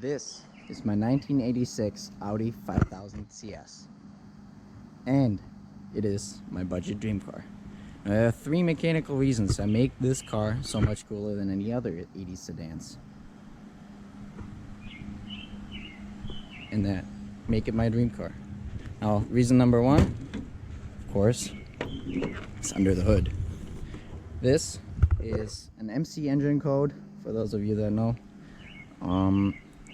This is my 1986 Audi 5000 CS, and it is my budget dream car. There are three mechanical reasons that make this car so much cooler than any other 80s sedans, and that make it my dream car. Now, reason number one, of course, is under the hood. This is an MC engine code, for those of you that know.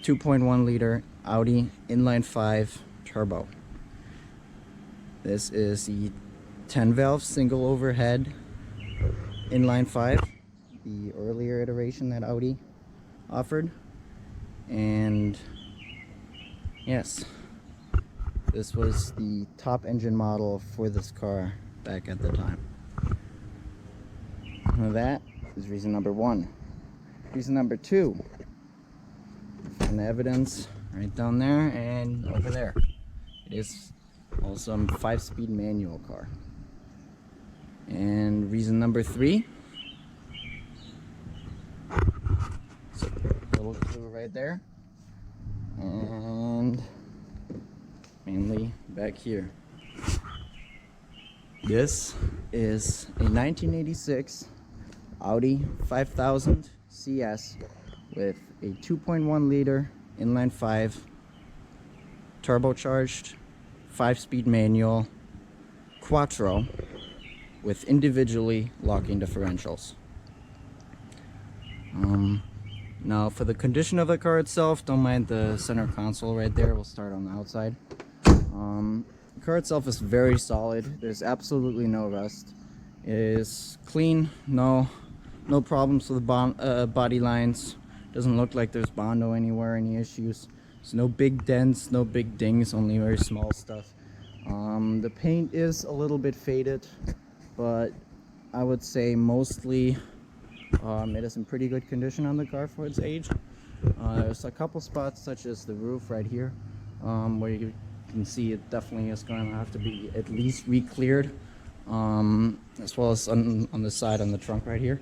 2.1 liter Audi inline 5 turbo. This is the 10 valve single overhead inline 5, the earlier iteration that Audi offered. And yes, this was the top engine model for this car back at the time. Now that is reason number one. Reason number two, and the evidence right down there and over there, it is also a 5-speed manual car. And reason number three, so a little clue right there, and mainly back here. This is a 1986 Audi 5000 CS with a 2.1 liter inline 5 turbocharged 5-speed manual Quattro with individually locking differentials. Now for the condition of the car itself, don't mind the center console right there. We'll start on the outside. The car itself is very solid. There's absolutely no rust. It is clean, no problems with the body lines. Doesn't look like there's Bondo anywhere, any issues. There's no big dents, no big dings, only very small stuff. The paint is a little bit faded, but I would say mostly it is in pretty good condition on the car for its age. There's a couple spots, such as the roof right here, where you can see it definitely is going to have to be at least re-cleared, as well as on the side on the trunk right here.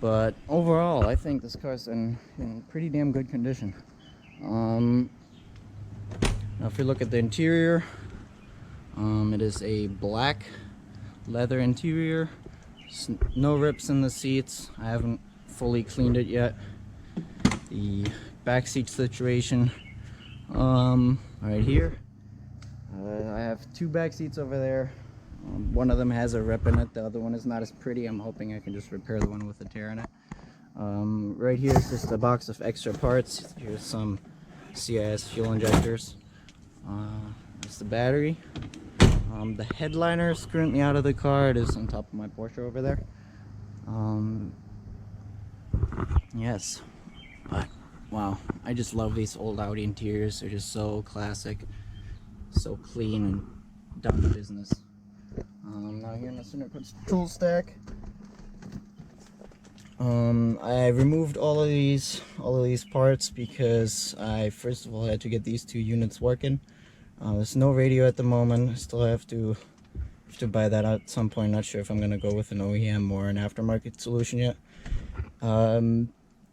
But overall, I think this car's in pretty damn good condition. Now if we look at the interior, it is a black leather interior. No rips in the seats. I haven't fully cleaned it yet. The back seat situation, right here. I have two back seats over there. One of them has a rip in it, the other one is not as pretty. I'm hoping I can just repair the one with a tear in it. Right here is just a box of extra parts. Here's some CIS fuel injectors. There's the battery. The headliner is currently out of the car. It is on top of my Porsche over there. Yes, but wow, I just love these old Audi interiors. They're just so classic, so clean and down to business. Now here in the center control stack, I removed all of these parts because I first of all had to get these two units working. There's no radio at the moment. I still have to buy that out at some point. Not sure if I'm gonna go with an OEM or an aftermarket solution yet.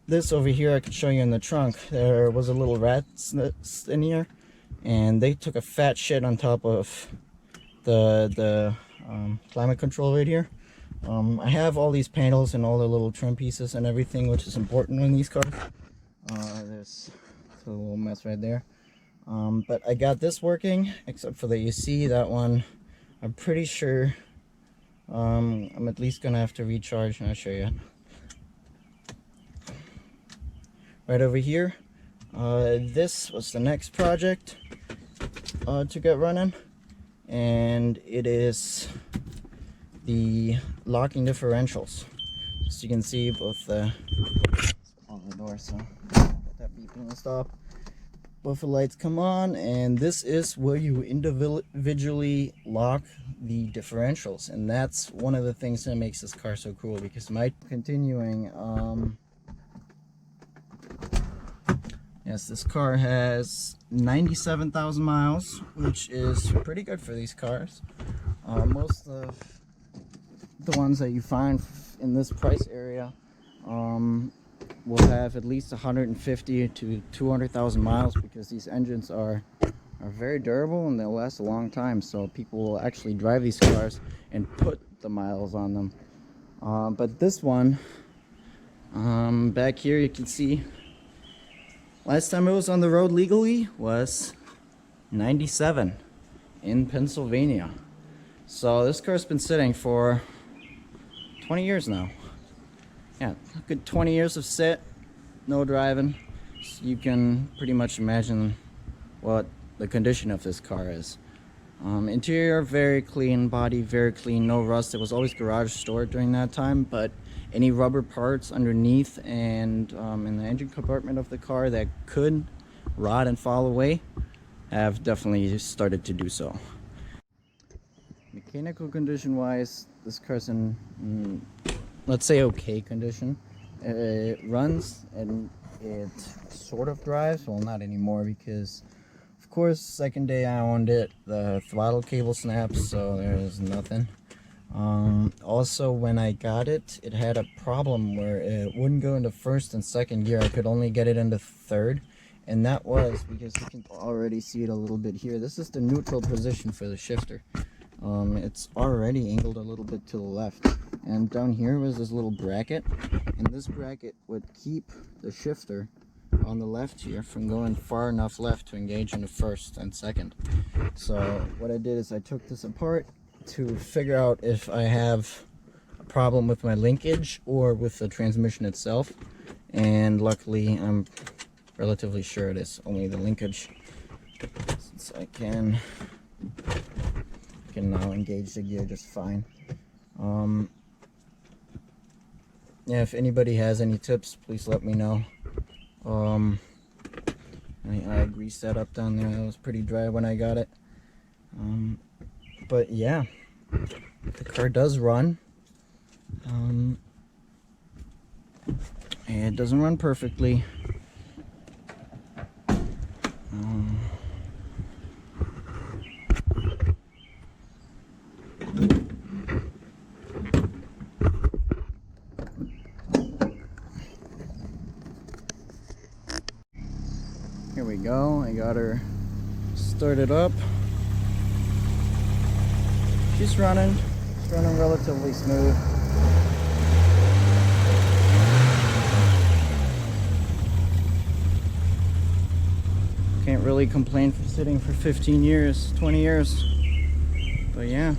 This over here I could show you in the trunk. There was a little rat in here, and they took a fat shit on top of the climate control right here. I have all these panels and all the little trim pieces and everything, which is important in these cars. There's a little mess right there. But I got this working, except for the AC. That one, I'm pretty sure I'm at least gonna have to recharge, and I'll show you. Right over here, this was the next project to get running, and it is the locking differentials. As you can see, both the door, so let that beeping will stop. Both the lights come on, and this is where you individually lock the differentials, and that's one of the things that makes this car so cool. Because continuing, yes, this car has 97,000 miles, which is pretty good for these cars. Most of the ones that you find in this price area will have at least 150 to 200,000 miles, because these engines are very durable and they'll last a long time. So people will actually drive these cars and put the miles on them. But this one, back here you can see, last time it was on the road legally was 97 in Pennsylvania. So this car's been sitting for 20 years now. Yeah, a good 20 years of sit, no driving. So you can pretty much imagine what the condition of this car is. Interior very clean, body very clean, no rust. It was always garage stored during that time, but any rubber parts underneath and in the engine compartment of the car that could rot and fall away have definitely started to do so. Mechanical condition wise, this car's in let's say okay condition. It runs and it sort of drives. Well, not anymore, because of course second day I owned it, the throttle cable snapped, so there's nothing. Also, when I got it, it had a problem where it wouldn't go into first and second gear. I could only get it into third, and that was because you can already see it a little bit here. This is the neutral position for the shifter. It's already angled a little bit to the left, and down here was this little bracket, and this bracket would keep the shifter on the left here from going far enough left to engage into first and second. So what I did is I took this apart to figure out if I have a problem with my linkage or with the transmission itself, and luckily I'm relatively sure it is only the linkage, since I can now engage the gear just fine. Yeah, if anybody has any tips, please let me know. I greased that up down there. That was pretty dry when I got it. But yeah, the car does run. It doesn't run perfectly. Here we go. I got her started up. She's running. It's running relatively smooth. Can't really complain for sitting for 15 years, 20 years. But yeah.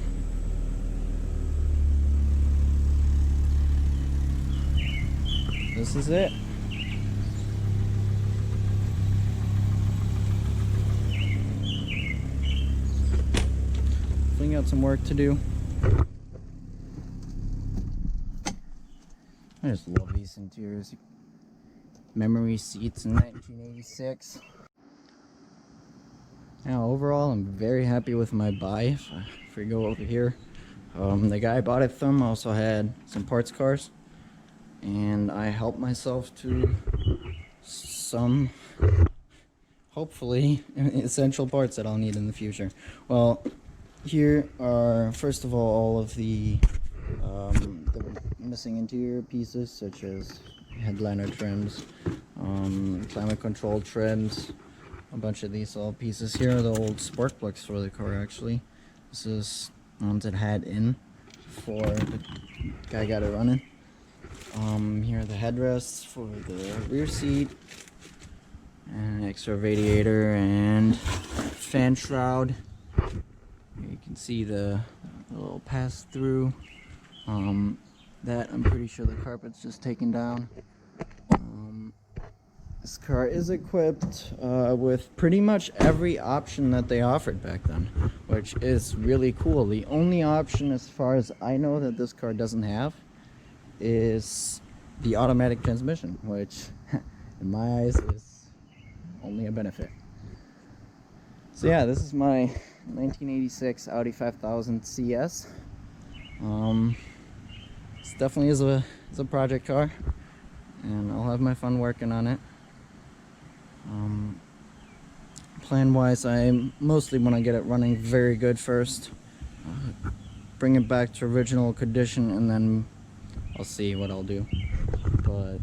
This is it. We got some work to do. I just love these interiors. Memory seats in 1986. Now overall, I'm very happy with my buy. If we go over here, the guy I bought it from also had some parts cars, and I helped myself to some, hopefully, essential parts that I'll need in the future. Well, here are, first of all of the missing interior pieces, such as headliner trims, climate control trims, a bunch of these little pieces. Here are the old spark plugs for the car, actually. This is ones it had in before the guy got it running. Here are the headrests for the rear seat, and an extra radiator and fan shroud. You can see the little pass through. That I'm pretty sure the carpet's just taken down. This car is equipped with pretty much every option that they offered back then, which is really cool. The only option, as far as I know, that this car doesn't have is the automatic transmission, which in my eyes is only a benefit. So yeah, this is my 1986 Audi 5000 CS. This definitely is a project car, and I'll have my fun working on it. Plan wise, I mostly want to get it running very good first, bring it back to original condition, and then I'll see what I'll do. But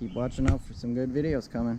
keep watching out for some good videos coming.